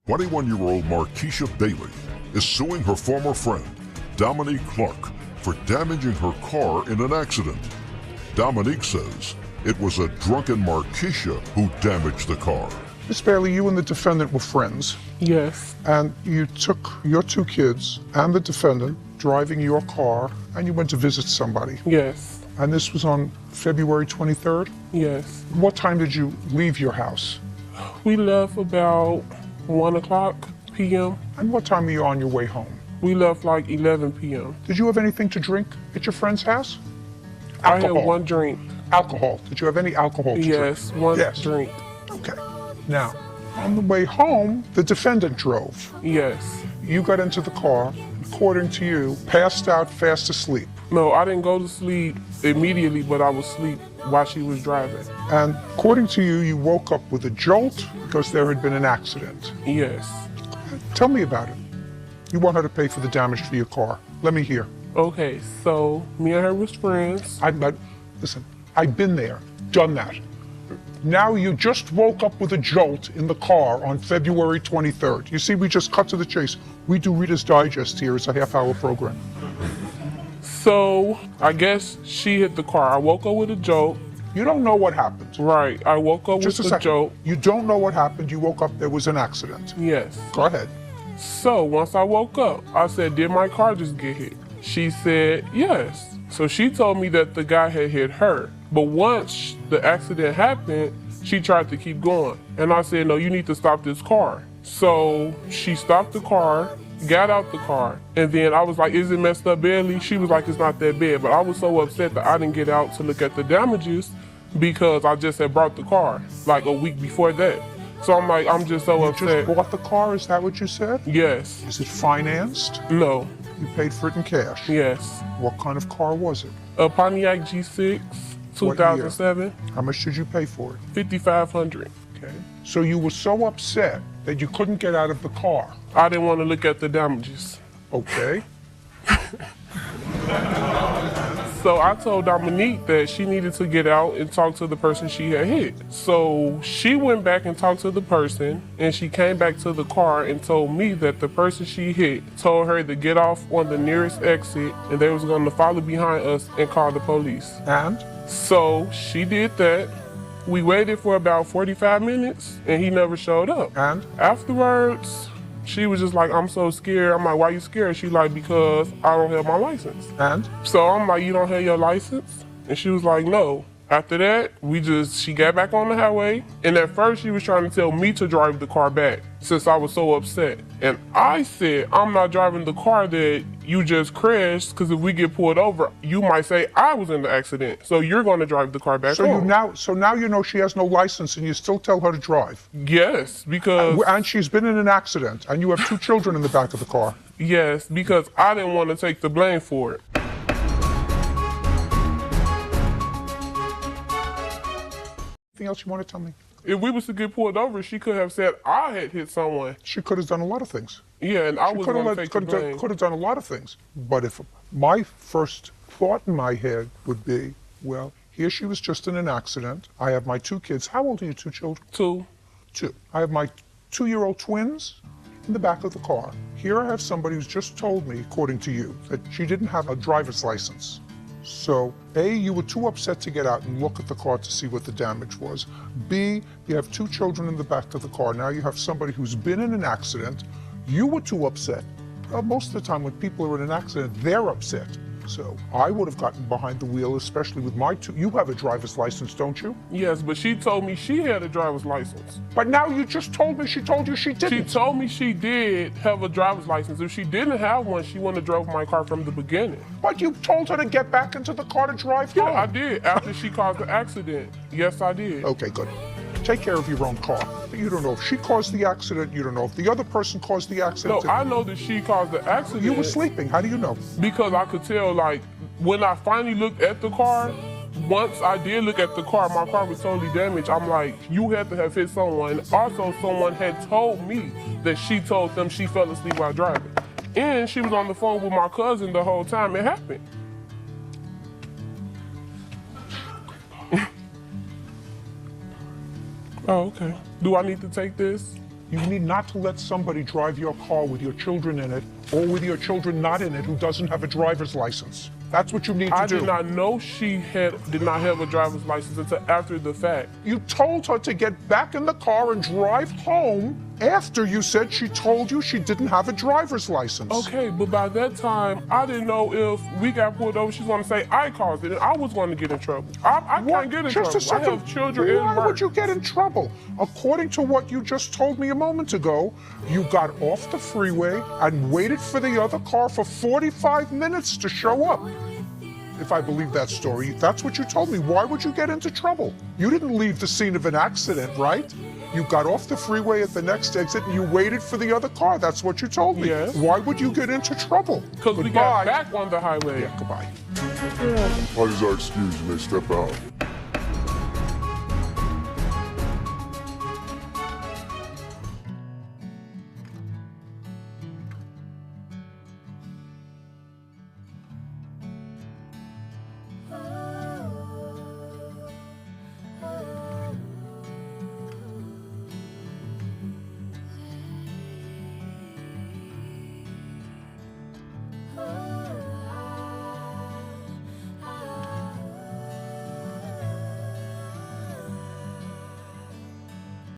21-year-old Markeisha Bailey is suing her former friend, Dominique Clark, for damaging her car in an accident. Dominique says it was a drunken Markeisha who damaged the car. Miss Bailey, you and the defendant were friends. Yes. And you took your two kids and the defendant driving your car and you went to visit somebody. Yes. And this was on February 23rd? Yes. What time did you leave your house? We left about 1 o'clock p.m. And what time were you on your way home? We left like 11 p.m. Did you have anything to drink at your friend's house? I had one drink. Alcohol. Did you have any alcohol to drink? Yes, one drink. Okay. Now, on the way home, the defendant drove. Yes. You got into the car, according to you, passed out fast asleep. No, I didn't go to sleep immediately, but I was asleep while she was driving. And according to you, you woke up with a jolt because there had been an accident. Yes. Tell me about it. You want her to pay for the damage to your car. Let me hear. Okay, so me and her was friends. Listen, I've been there, done that. Now you just woke up with a jolt in the car on February 23rd. You see, we just cut to the chase. We do Reader's Digest here. It's a half-hour program. So I guess she hit the car. I woke up with a jolt. You don't know what happened. Right, I woke up Just with a a jolt. You don't know what happened. You woke up, there was an accident. Yes. Go ahead. So once I woke up, I said, did my car just get hit? She said, yes. So she told me that the guy had hit her. But once the accident happened, she tried to keep going. And I said, no, you need to stop this car. So she stopped the car, got out the car, and then I was like, is it messed up badly? She was like, it's not that bad. But I was so upset that I didn't get out to look at the damages because I just had brought the car like a week before that. So I'm like, I'm just so upset. You just bought the car, is that what you said? Yes. Is it financed? No. You paid for it in cash? Yes. What kind of car was it? A Pontiac G6, 2007. How much did you pay for it? $5,500. Okay. So you were so upset that you couldn't get out of the car? I didn't want to look at the damages. Okay. So I told Dominique that she needed to get out and talk to the person she had hit. So she went back and talked to the person, and she came back to the car and told me that the person she hit told her to get off on the nearest exit and they was going to follow behind us and call the police. And? So she did that. We waited for about 45 minutes and he never showed up. And? Afterwards, she was just like, I'm so scared. I'm like, why you scared? She like, because I don't have my license. And? So I'm like, you don't have your license? And she was like, no. After that, she got back on the highway. And at first she was trying to tell me to drive the car back since I was so upset. And I said, I'm not driving the car that you just crashed, because if we get pulled over, you might say I was in the accident. So you're going to drive the car back home. So now you know she has no license and you still tell her to drive? Yes, because... And she's been in an accident and you have two children in the back of the car? Yes, because I didn't want to take the blame for it. Anything else you want to tell me? If we was to get pulled over, she could have said I had hit someone. She could have done a lot of things. Yeah, and I was going to take the blame. Could have done a lot of things. But if my first thought in my head would be, well, here she was just in an accident. I have my two kids. How old are your two children? 2. 2. I have my 2-year-old twins in the back of the car. Here I have somebody who's just told me, according to you, that she didn't have a driver's license. So, A, you were too upset to get out and look at the car to see what the damage was. B, you have 2 children in the back of the car. Now you have somebody who's been in an accident. You were too upset. Most of the time when people are in an accident, they're upset. So I would have gotten behind the wheel, especially with my 2. You have a driver's license, don't you? Yes, but she told me she had a driver's license. But now you just told me she told you she didn't. She told me she did have a driver's license. If she didn't have one, she wouldn't have drove my car from the beginning. But you told her to get back into the car to drive home. Yeah, I did, after she caused the accident. Yes, I did. Okay, good. Take care of your own car. But you don't know if she caused the accident. You don't know if the other person caused the accident. No, I know that she caused the accident. You were sleeping. How do you know? Because I could tell, like, when I finally looked at the car, once I did look at the car, my car was totally damaged. I'm like, you had to have hit someone. Also, someone had told me that she told them she fell asleep while driving. And she was on the phone with my cousin the whole time it happened. Oh, okay. Do I need to take this? You need not to let somebody drive your car with your children in it or with your children not in it who doesn't have a driver's license. That's what you need to do. I did not know she did not have a driver's license until after the fact. You told her to get back in the car and drive home after you said she told you she didn't have a driver's license. Okay, but by that time, I didn't know if we got pulled over, she's going to say I caused it, and I was going to get in trouble. I can't get in trouble. Just a second. I have children and Why would you get in trouble? According to what you just told me a moment ago, you got off the freeway and waited for the other car for 45 minutes to show up. If I believe that story, that's what you told me. Why would you get into trouble? You didn't leave the scene of an accident, right? You got off the freeway at the next exit and you waited for the other car. That's what you told me. Yes. Why would you get into trouble? Because we got back on the highway. Yeah, goodbye. Please excuse me, step out.